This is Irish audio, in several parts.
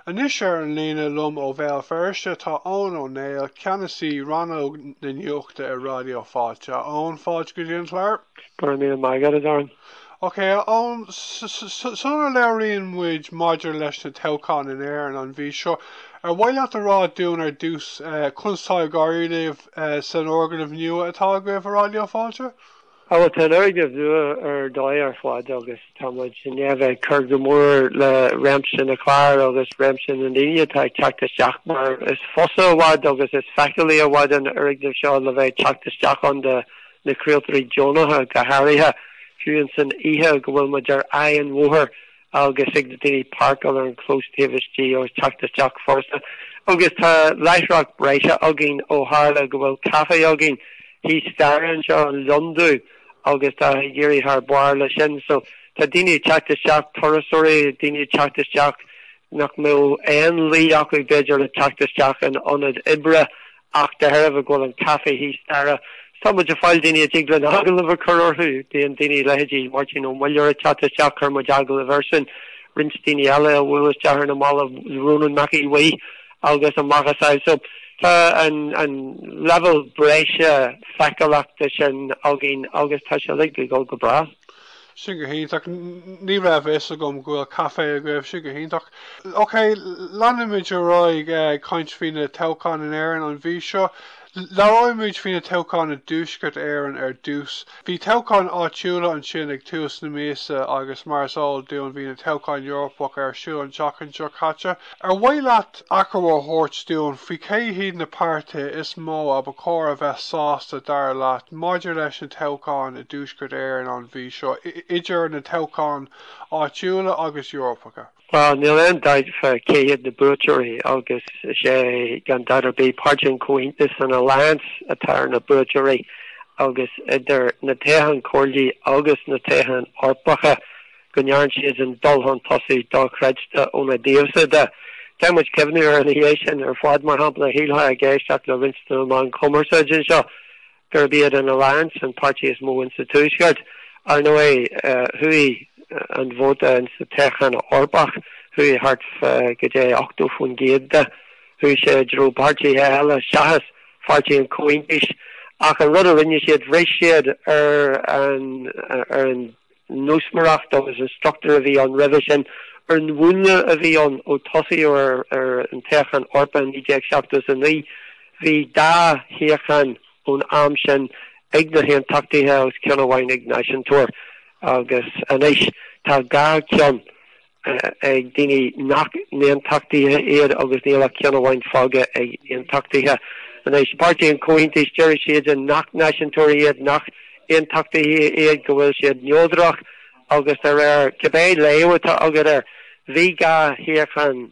Anis an lína lum ó Béal Feirste tá Ó Néill ceannasaí Rannóg na Nuachta Raidió Fáilte. Ón fáilte go dtíon chlár? Burn me my God is Okay, son leiríonn muid maidir leis na Toghcháin in Éireann an bhí seo. Bhaile a rá dún ar dús chunsáid gáiríomh san organmh nua atá go bh Raidió Fáilte? Well, ten ergif do dóir fád agus táid sin éheith chur go mór le réimsin a chláir agus réimsin an daine tá teachtasteach mar is fosa bhád agus is feicilí a bhád an ergif seo le bheith teachtasteach an na críaltarí Jonatha go háirithe fiúin san ihe go bhfuil maidir aon mhóthar agus ag na daine parkal ar an close TVSG agus teachtasteach forsa agus tá leithreacht breise agin ó hála go bhfuil cafe agin hí staran seo an Londú agus tá géirí haar buir le sin so tá daine teachtasteach torasóirí daine teachtasteach nach mó an lí acu beidir le teachtasteach an anad ibre ach de herbh go an cafe hí stara Táid a fáil daine tiglan agal a chorthú déon daine leidí martin ó maior teachtasteach chu mo deagal a versin rintíine eile a bhfuil dear na mála rúnan maci wai agus an magasáil so an level breise feicalachta sin agin agus tá se ligú go bra. Sin go híntaach ní raibh is a gom ghfuil cafe a goibh sin go híntaach. Ok, leanimiid a roiig caint fao na Toghcháin in Éireann an bhí seo. Leráimid fao na Toghcháin a dúsgurt Éireann ar dús. Bhí Toghcháin Áitiúla an sin ag tús na méasa agus marsáil dún bhí na Toghcháin Eorpacha ar siúil an teachan seo caite. Ar bhhaile acrahar thuirt dún faoi cé híad na páirte is mó ab a cóir a bheith sásta dar leat maidir leis na Toghcháin a dúsgurt Éireann an bhí seo idir na Toghcháin Áitiúla agus Eorpacha. Well, níl an daid fe céad na búteoirí agus sé gan daidir bé páirtin comhaontas an alliance atá na búteoirí agus idir na tithíochta cúrsaí agus na tithíochta Eorpacha go nearn siad an dulhan tosaí dá chreidte ó na díomsa de Táid ceimhnú ar an héisisin ar fád mar hampla híoltha a ggéisteach le rinsta an commerce sin seo gur bíad an alliance an party is mó instituisgart ar nó é thuí an bhóta an sa tithíochta Eorpacha thuí hart go dé 8 fún géadda thuí sé dró party heile seachas party an comhaontas ach an rud a rinne siad bhreis siad ar an núsmarach agus an structúr a bhí an revision ar an bhúne a bhí an ó tosaí ar an tithíochta Eorpa an 1979 bhí dá hÉireann ón am sin ag na héan tachtaithe agus ceannasaí ag nation tour agus anis tá gá ceann ag daine nach néan tachtaithe iad agus níl a ceannasaí fága ag an tachtaithe anis party an comhaontas deireadh siad an nach nation tour iad nach éon tachtaithe iad go bhfuil siad neodrach agus ar cibé léomhata agad ar bhí gá hÉireann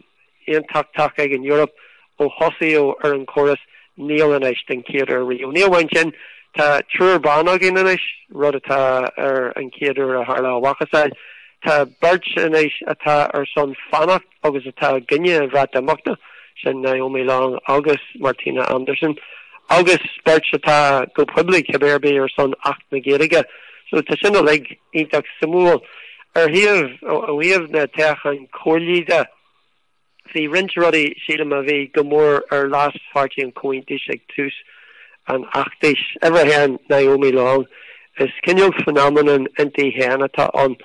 éon tachtach ag an Europe ó thosaíú ar an choras níl anis den céadar riú. Níl bhain sin tá trúr ban agin anis rud atá ar an céadar a tharla bhachasáil tá beirt anis atá ar son fannacht agus atá ginne a bhreat amachta sin Naomi Long agus Martina Anderson agus beirt atá go public hebéirbí ar son 8 na géige so tá sin a le ítach samúil ar thaobh na Toghcháin cúrsaí hí rint rudí sílam a bhí go mór ar lás party an comhaontas ag tús an 8 hÉireann Naomi Long is cinneog phenomenon intí héana atá an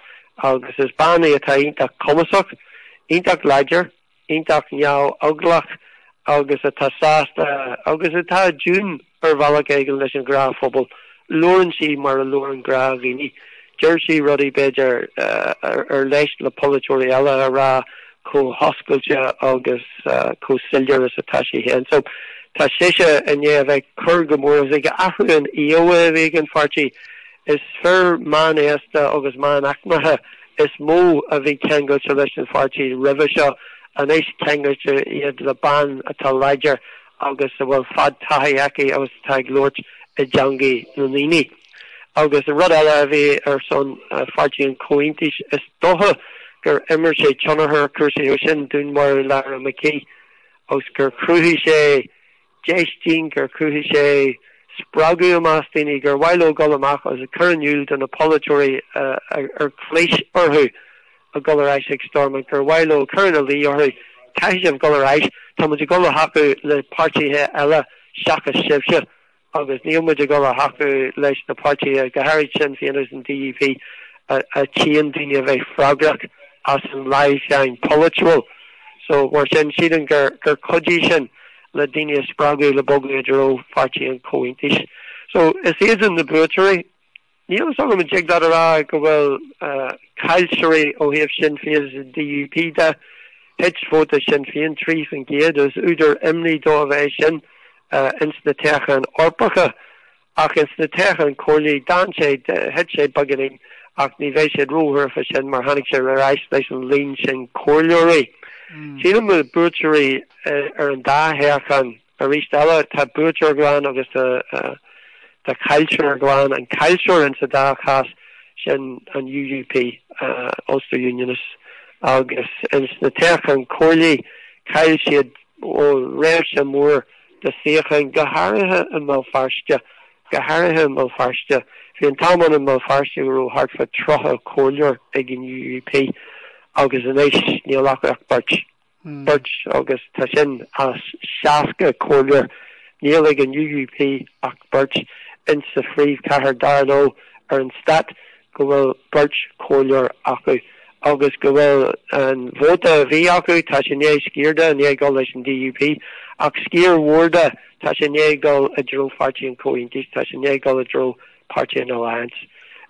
agus is bannaí atá ítach cumasach ítach leidir ítach neall aglach agus atá sásta agus atá dún ar bhealach éigean leis an grá phobal luann sí mar a luann grá bhíní Jersey rudí beidir ar leis le polaitíochta eile a rá có hoscailte agus có silderas atá sí héan so tá séise inné bheith chur go mór as ag athrann íoha bhí an fartí is fear man éasta agus man achmathe is mó a bhí ceangailte leis an fartí ribh seo an éis ceangailte iad le ban atá leidir agus a bhfuil fad taithíochta agus tá glóirt i dteangaí na líní agus a rud eile a bhí ar son fartí an comhaontas is dótha gur immer sé tionathair Cúrsaí sin dún mar lear an mací agus gur cruúthaí sé déistín gur cruúthaí sé sprágu amach daoine gur bhaile go amach as a curraniúil don na polaitíochta ar chléis orthu a go éis ag storm gur bhaile chuanna lí orthu taisih go ráis tá mu go hacu le partíthe eile seachas sibse agus níl mu go hacu leis na partí gohair sin fianas an DUP a tían daine a bheith freigrach as an leithsein politual so mar sin sian gur codí sin le daine spragu le bogu dro partí an cointis so is éan na brewery níl so man jig dat ra go bhfuil culture ó heh sin fias DUP de hitfóta sin fion trí fan géad is úidir imní dó bheith sin ins na Toghcháin Áitiúla ach ins na Toghcháin Cúrsaí dan sé het sé baganing ach ní bheith sé roúthir fa sin mar hanig sé reis leis an lín sin cóirleoirí. Sílam mu brewery ar an dá hÉireann a ríist eile tá brewery gláán agus the culture gláán an culture in sa dá chas sin an UUP Ulster Unionist agus ins na Toghcháin Cúrsaí cail siad ó réir sem mór de séchan gohairthe an Béal Feirste fi an táman an Béal Feirste ro hart fa trocha cóileor ag an UUP agus an éis níl ach birch agus tá sin as seaca cóileor níl ag an UUP ach birch in sa phríomh chathair darló ar an stat go bhfuil birch cóileor acu agus go bhfuil an bhóta bhí acu tá sin é scíirde ní go leis an DUP ach scíir mhórda tá sin é go a dro partí an cointis tá sin é go a dro partí an Alliance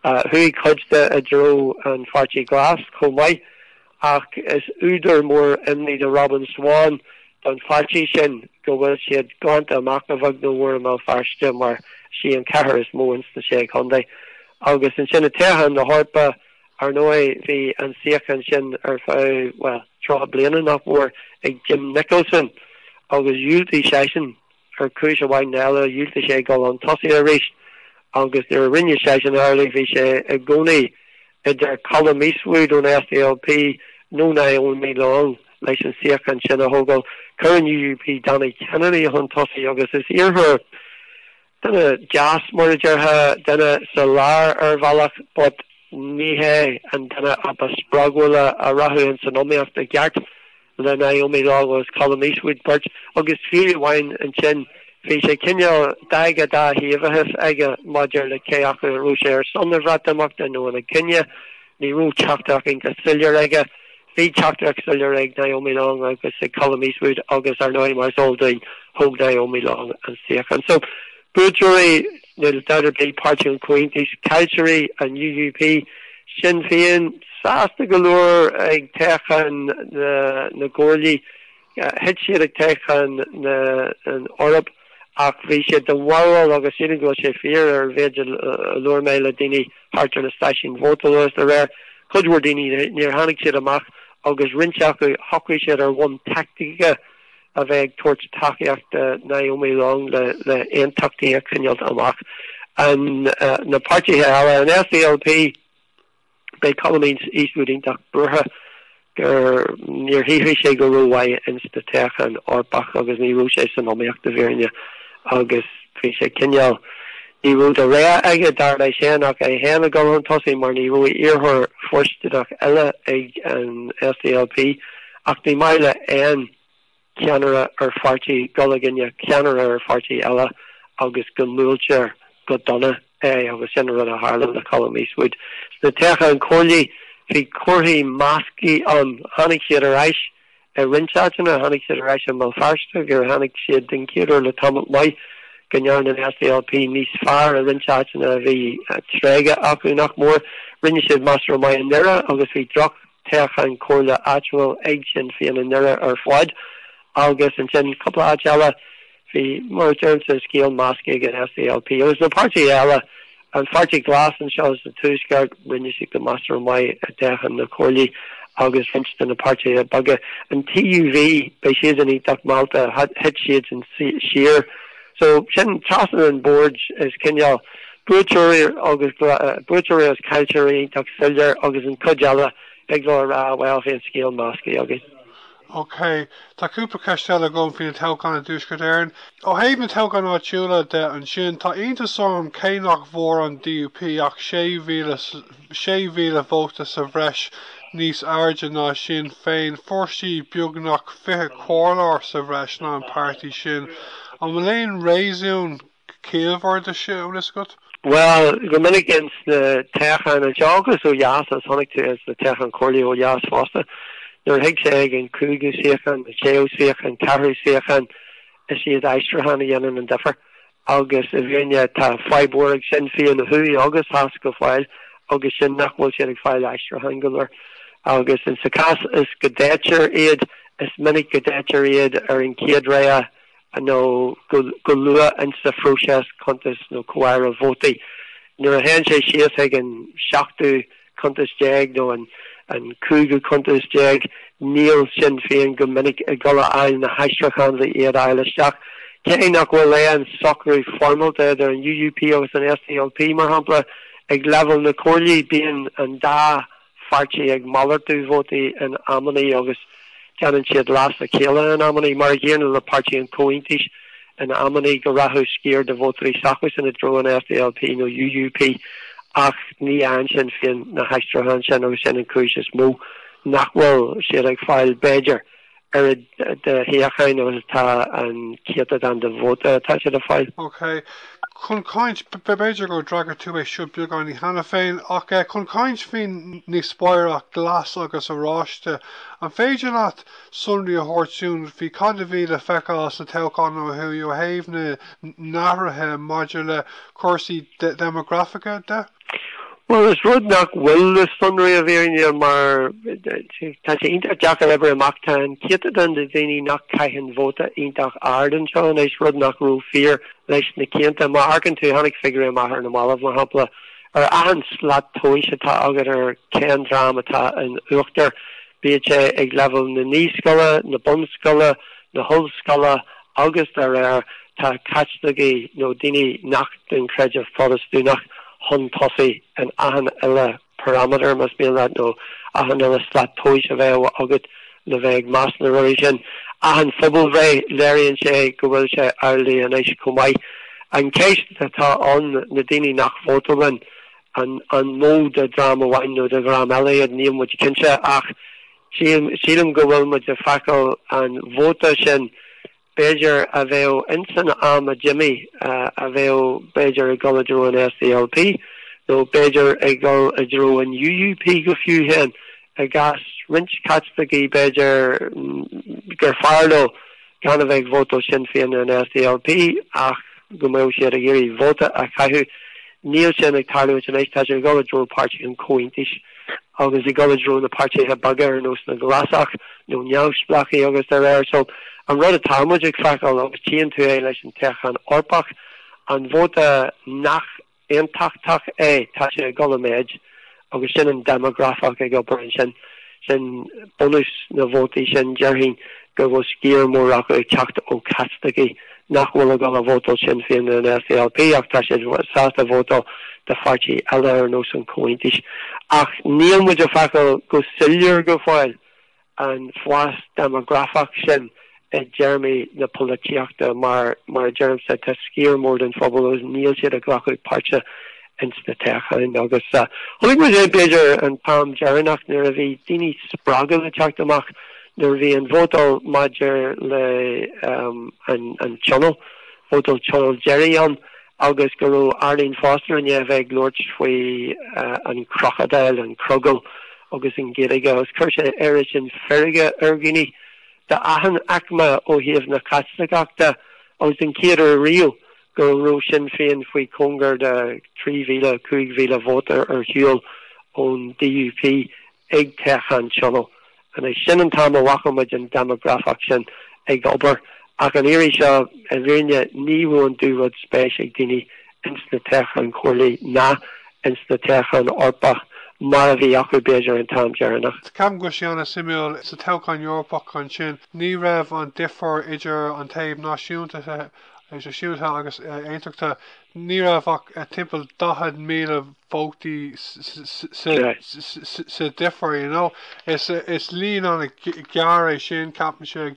thuí chuide a dro an partí glas chomai ach is úidir mór imní de Robin Swan don partí sin go bhfuil siad gant amach a bhag nó mór Béal Feirste mar si an cethir is móins na sé chundé agus an sin na Toghcháin na hárpa ar nói hí an siachan sin ar fá well tro bliana nach mór ag Jim Nicholson agus dúiltaí sésin ar cúis a bhain eile dúilta sé go an tosaí a rééis agus ar rinne sésin airla bhí sé a gcónaí idir columnísúid ón SDLP nó na ón mí long leis an siachan sin a thógáil chuir UUP dana ceannaí an tosaí agus is iarthar dana jazz mar deartha dana sa lár ar bhealach but níhé an dana abba spragúla a rathú an sanomiacht a gceart le na omí agus columnísúid birch agus fi bhain an sin fi sé cinneal daige dá híomhahis aige maidir le céach rú sé ar sonnarhratamachta nó an cinne ní rú teachtaach in go silir aige hí teachtaach silir ag na omí long agus sé columnísúid agus ar nóid mar soldain thug na omí long an siachan so brewery nil daidir bé partí an cointis culture an UUP sin féin sásta golóir ag Toghcháin na Cúrsaí het siad ag Toghcháin an Orb ach bhí siad den warhol agus sin go sé fear ar bhéidir leor méile daoine hartar na staisiún vótalas a réir chudhúir daoine níor tháinig siad amach agus rinseach go hocaí siad ar bhain tactica a bheith tuairt taíochta na omí long le aon tactíí cinnealt amach an na partíthe eile an SDLP bei columníns ísúdíntaach brutha gur níor híhí sé go ruhhaid ins na Toghcháin Áitiúla agus ní rú sé san omíocht a bhéirne agus fi sé cinneal ní rú a ré aige dar lei séach é héna go an tosaí mar ní rú iarthir fuisteach eile ag an SDLP ach ní maile an ceanara ar fartí golaginne ceanara ar fartí eile agus go múltear go donna agus sin rud a Harlan na columnísúid na Toghcháin Cúrsaí hí cuairthaí máscaí an tháinig siad a ráis a rinseáitina tháinig siad a ráis an Béal Feirste gur tháinig siad den céadúir le tamil mai gnearn an SDLP níos fearr a rinseáitina bhí tréige acu nach mór rinne siad masar mai an nera agus bhí droch Toghcháin Cúrsaí actual ag sin fian an nera ar fáid agus an sin coppla eile hí mar termsa scéal máscaí an SDLP agus na partí eile an fartí glas an seo na túsceart rinne si go masar mai a Toghcháin na Cúrsaí agus rinste na partí a bagge an TUV bei siad an ítach Malta het siad an siar so sin trasan an board is cinneal brewery agus brewery as culture ítach silder agus an codjala ag go ra well fin scéal máscaí agus. Ok, tá cúpla ceistela gom fi na Toghcháin a dúscair éireann. Ó hÉireann na Toghcháin Áitiúla de an sin tá onanta som céanach mhór an DUP ach sé mhíle vóta sa bhreis níos airde ná sin féin forsí beagnach fithe cóir sa bhreisná an pártaí sin an bhfuil réisiún céalmhór de sin is go? Well, go minic ins na Toghcháin Áitiúla ó Jas as honnig tú is na Toghcháin Cúrsaí ó Jas Feirste. Nuair hiig sé ag an cúgasaíochan, na séosaíochan, carthúsaíochan is siad aistriúchan a dhéanann an difer. Agus a bhíonne tá fáibúir sin fion na thuí agus has go fáil agus sin nachhfuil siad ag fáil aistriúchan golar. Agus in sa cas is go déitear iad is minic go déitear iad ar an céad réa no go lua in sa fróses contas no cuair a vótaí. Nuair a hen sé sias ag an seachtú contas déag no an cúga contas déag níl sin féin go minic a gola ail na haistrachan le iad aileisteach. Cé nach bhfuil le an socrú formal ar an UUP agus an SDLP mar hapla ag level na cóirlí bíon an dá fartí ag mallartú vótaí in ammaní agus ceann siad las a chéile an ammaní mar ghéanana le pártí an cóintis in ammaní go rathú scír de vótaí sachas in a dro an SDLP no UUP ach ní an sin fin na haistrachan sin agus sin an cúis mó nachhfuil siad ag fáil Beidir ar de hÉireann agus tá an céad an de vóta tá siad a fáil. Okay. Chun cáint beidir go dragar tú é siú beagán í hena féin ach chun cáint féin ní spáireach glas agus a ráiste an féidir leat sunraí a thuirtún bhí cad a bhí le feicáil sa Toghcháin ó thuú héamh náirithe maidir le Cúrsaí demografica de? Well, is rud nach bhfuil le sunraí a bhíonn mar tá sé iontar deach ar ebre amachta an ciad an de daoine nach caitheann vóta ionach ardan seo an éis rud nach rú fíor leis na cianta má argan tú tháinig figure amachar na málamh mar hapla ar an slat tóis atá agad ar cean drám atá an uachtar bíad sé ag level na níoscoile, na bumscoile, na hullscoile agus ar tá catslagaí nó daoine nach den creidir fodasú nach hun tosi an ahan illa parameter must be that no ahan illa slat toys a bheith agad le bheith mas na religion ahan fubal bheith lerian sé go bhfuil sé airlí an éis comai an céis atá an na daoine nach fótalin an mód a drama wain no de gram eile níl muid cinse ach sílim go bhfuil muid a facail an vóta sin Beidir a bheith insan am a Jimmy a bheith Beidir a gol a dro an SDLP no Beidir a gol a dro an UUP go fiú hen a gas rinch catspagi Beidir gur farlo gan a bheith voto sin féin an SDLP ach go mé sé a géirí vota a caiú níl sin ag tarlú an éis tá a gol a dro party an cointis agus i gol a dro na party a bagar nos na glasach no neamsplachi agus ar so an rud a támuid ag feicáil agus tíon tú é leis an Toghcháin Eorpacha an bhóta nach aontachtach é tá sé go méid agus sin an demografach ag opair sin bonus na bhótaí sin dearhín go bhfuil scíor mórach ag teachta ó catstagaí nach bhfuil a go a bhótal sin féin an SDLP ach tá sé sásta bhótal de fartí eile ar nó an cointis ach níl muid a feicáil go silliúr go fáil an fás demografach sin Jeremy na polaitíochta mar Jeremy sa tá scíor mór den phobal os níl siad a ghlachuid páirte ins na Toghcháin agus chuig mar é Beidir an pam Jerryach nuair a bhí daoine spragal le teacht amach nuair bhí an vótal maidir le an channel vótal channel Jerryán agus go raibh Arlene Foster an bheith glóirt faoi an crocodile an cruggle agus an géige agus chuir sé éiri sin ferige argini the ahan acma o híomh na catslagachta agus an céad a riú go raibh sin féin faoi congar de 3,000 vóta ar shiúil ón DUP ag Toghcháin channel an é sin an tam a wachamuid an demografach sin ag obair ach an éiri seo a bhíonne níú an dúrad spéis ag daoine ins na Toghcháin Cúrsaí ná ins na Toghcháin Eorpacha mar a bhí acu Beidir an tam Jerryach. Cam go seanna simúil sa Toghcháin Eorpacha sin ní raibh an differ idir an taobh náisiúnta agus aonteachta ní raibh a timpeall 10,000 vótaí sa differ is líon an gearra sin capan sé ag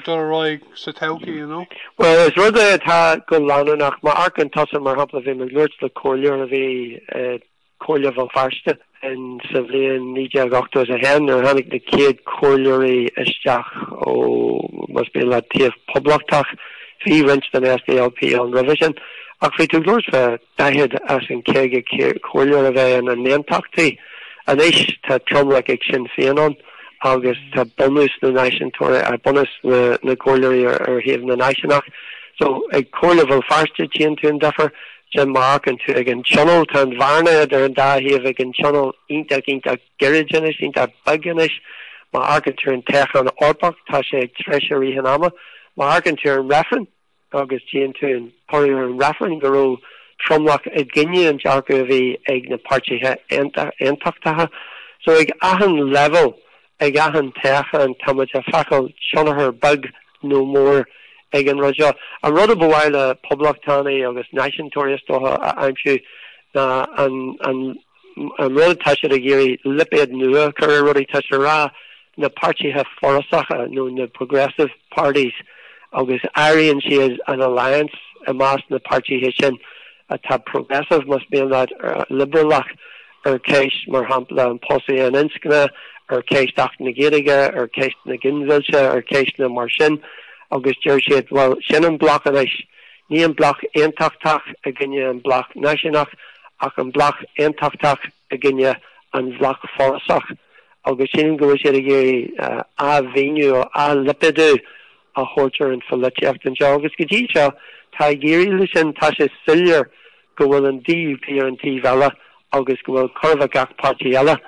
dul roiig sa Toghcháin Well is rud é tá go lánach má arcan tosa mar hapla bhí me glúirt le cóirlear a bhí Béal Feirste in Savlian Nija Goctos a hen or Hannick the kid Corlery Ishach must be like TF Publictach fi wrenched the SDLP on revision. Actually to Lord for Dahid as in Kega Corlery and a name takti an ish to Trumlak Sinn Féin on August to bonus the nation tour bonus the Corlery or Haven the Nationach. So a Corlevel Feirste chain to endeavour Jim Mark and to again channel to Varna there and da he again channel inta garagenish inta bugganish my architecture and Toghcháin Áitiúla Tashe treasury hanama my architecture and Raffin August chain to and Poirier and Raffin guru Trumlock Edginia and Jarkovi egna parchi entaktaha so ag ahan level ag ahan Toghcháin and Tamaja Fakal Shonner bug no more Egan Raja a rudder boile public tani agus nation tourist I'm sure and really touch it agiri lipid nua curry really touch ra na party have forasaka no the progressive parties agus Aryan she is an alliance a mass na party hishin a tab progressive must be in that liberal lock or case marhampla and posse and inskna or case dak negiriga or case na ginvilcha or case na marshin August Géarchéim well Shannon block and ish Nian block and tachtach again and block nationach and block and tachtach again and block forasach August Shannon goes here a venue or a lipidu a horcher and polaitíochta and August Gadicha Tigiri Lishan Tasha Sillier go well and DUP and Tivella August go well Corvagak Partiella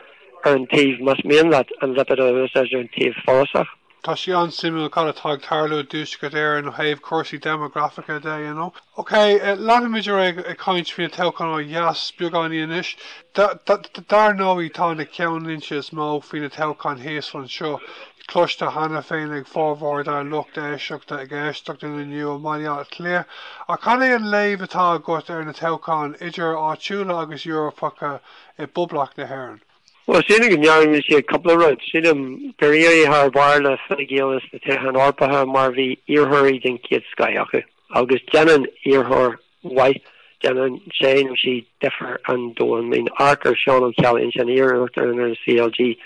and Tiv must mean that and lipidu as and Tiv forasach Tá sí an simú cad atá tarlú dúsgad ar an héamh Cúrsaí demographica de, you know. Okay, lanimiidir ag caint fina Toghcháin ó Yas beagán inis. Dar nóí tá na ceanninse is mó fina Toghcháin héaslan seo. Cloiste hana féin ag fórmhór ar lucht éisteachta ag éisteachta na nniu maiile léir. A can é an léamh atá agat ar na Toghcháin idir Áitiúla agus Eorpacha I bublach na hÉireann. Well, seeing in Yarn we see a couple of roads. See them very hard wireless Géarchéim the Tithíochta Áitiúla Marvi earhurried in kids skyyaku. August Janan earhur white Janan Shane she differ and do I mean Archer Sean Challenge and earhur in CLG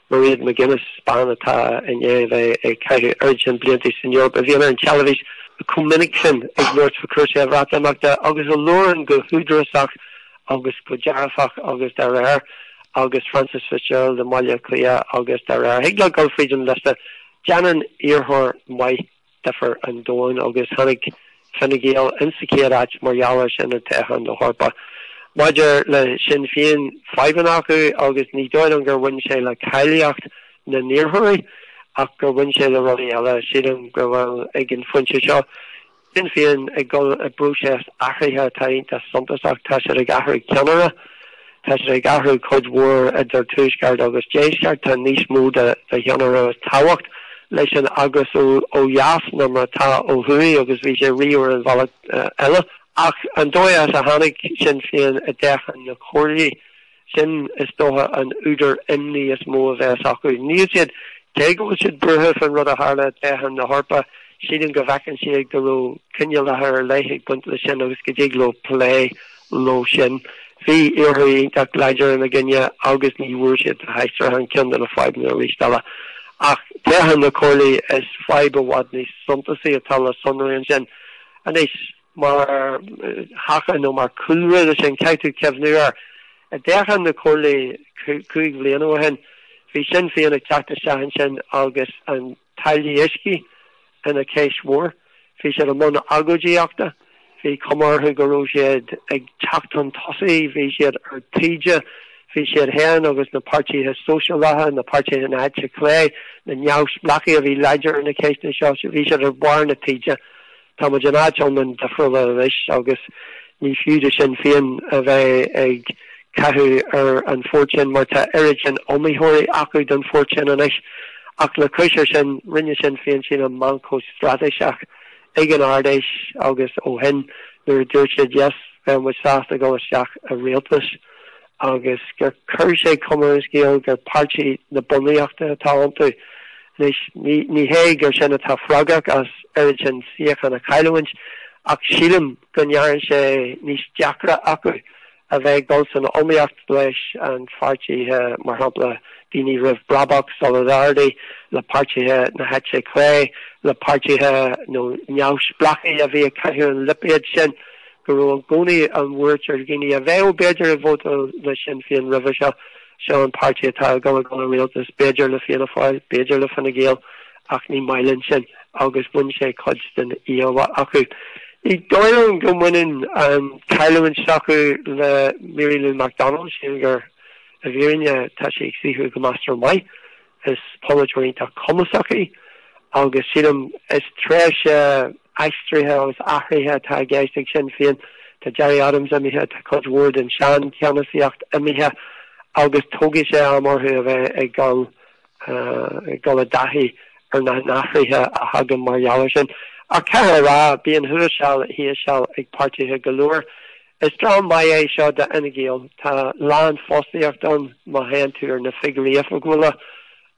Maria McGuinness Spanata and a kind of urgent blinty in Europe of Vienna and Chalavish communication ignored for Cúrsaí Ratamagda August Lauren go Hudrasak August go Jarafach August Darer August Francis Fitzgerald, the Malia Clea, August Dara, Higla Gulfried and Lester, Janan Earhor, Mai, Differ and Doan, August Hannig, Fennegael, Insikirat, Marialish and the Toghcháin the Horpa. Majer le Sinn Féin Fibanaku, August Nidoilunger, Winshay like Hyliacht, the Nearhurry, After Winshay the Rodiella, Shidum, Gawel, Egin Funchishaw, Sinn Féin, a goal a Bruches, Ahriha, Tain, the Santasak, Tasha, Gahri, Canara. Tasha Gahru could war at their Tushgard August Jayshard to niche mood the Yanara Tawacht, Lesson August O Yaf number Ta O Hui, August Visha Rio and Valet Ella. Ach and Doya as a Hanik Sinn Féin a Dech and the Corley Sin is Doha and Uder Imni as Mo of Saku. Newsid Tego should Burhuf and Rudder Harla Dech and the Harpa. She didn't go back and she the row Kinyala her Lahik Bunt the Shin of Skidiglo play low Shin. Fi early that ledger and again August ni worship Heister and Kindle 5 million stella. Ach Toghcháin the Corley is 5 wadney something say a tell sunrise and it's more haka no more cool the shin kaitu kevnir. A Toghcháin the Corley kuig leno hen. Fi Sinn Féin a chapter shin August and Tithíochta in a case war. Fi said a mona agogiocta. Fi Comar who Garoshed a Chapton Tossi, Vi shed Arteja, Vi shed Hen, August the party has social law and the party in Atcha Clay, the Nyaus Blacky of Elijah in the case of Shosh, Vi shed a born Arteja, Tamajanach on the Frolish, August Ni Fudish and Fian of a Kahu or unfortunate Marta Erichan, only Hori Akud unfortunate and Ish, Akla Kushers and Rinyas and Fian Shin and Manco Stratishak. Egan Ardish, August O'Hen, the Reduced, yes, and was fast to go with Jack a realtus. August, Cúrsaí Cummers, Gil, Parchi, the Polaitíochta, Talantu, Ni Haig, Shenata Frogak, as Erichan Siach and a Kailowinch, Ak Shilim, Gunyaran, Nish Jakra Aku, a bheith golsan omíocht leis an fartíthe mar hapla daoine rih brabach solidarity le partíthe na hetse clé le partíthe nó neamh splachaí a bhí caiithú an lipéad sin go raibh an gcónaí an bhuairtear gine a bheith ó beidir a bhóta le sin fion rih seo an partí atá go réaltas beidir le fianna fáil beidir le fanna géal ach ní mailann sin agus bun sé codstan íomha acu. I dóilm go muinn an caiileann seacu le Mary McDonald sin gur a bhírinne tá sé siú go Master mai is polaitíochta ceannasaí agus siadm is tréis eistrithe agus athraithe tá géisteach sin fion tá Jerry Adams amithe tá Codward an sean ceannasaíocht amithe agus tógadh sé amorthu a bheith ag gal a dathí ar na nachraithe a hagan margheall sin. A ceithre rá bíon thuair seall hí seall ag partíthe galúir. Is drám mai é seo de inigéal tá lán fósaíocht don má hen tú ar na figuríofa gúla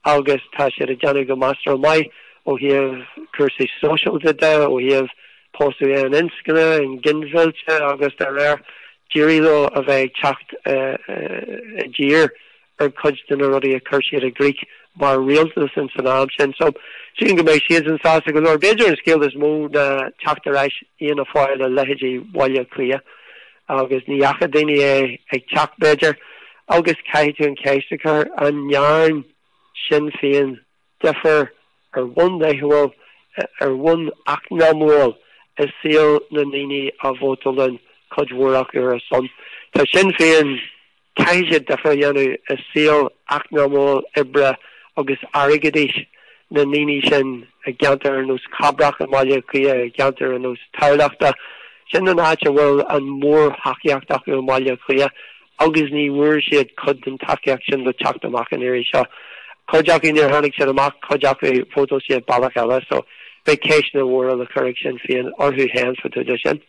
agus tá sé a deanú go Master mai ó híamh Cúrsaí social de ó híamh postú an inscanna an ginfilte agus de réir díirilo a bheith teacht dír ar cudstan a rudí a chuirsiad a Greek mar rialtas in san am sin so sin go méid siad an sása go leir beidir an scéal is mó na teachtaréis íon a fáil a leithidí bhaile clia agus ní acha daine é ag teach beidir agus caiithú an céistechar an nearn sin féin difer ar bhain leithúil ar bhain achnamúil is síl na naoine a bhótalinn codhúrach ar a son. Tá sin féin caiise difer dhéanú is síl achnamúil ibre agus arigadís na naoine sin a gceantar ar nós cabrach a maiile clia a gceantar ar nós tarlachta sin an áte bhfuil an mór haciachtach ar maiile clia agus ní bhuair siad cud an taceach sin le teacht amach an éiri seo. Codeach in hannig sin amach codeach é fótó siad bailach eile so vacation a bhór le chuirigh sin fion orthú hen fa tuidir sin.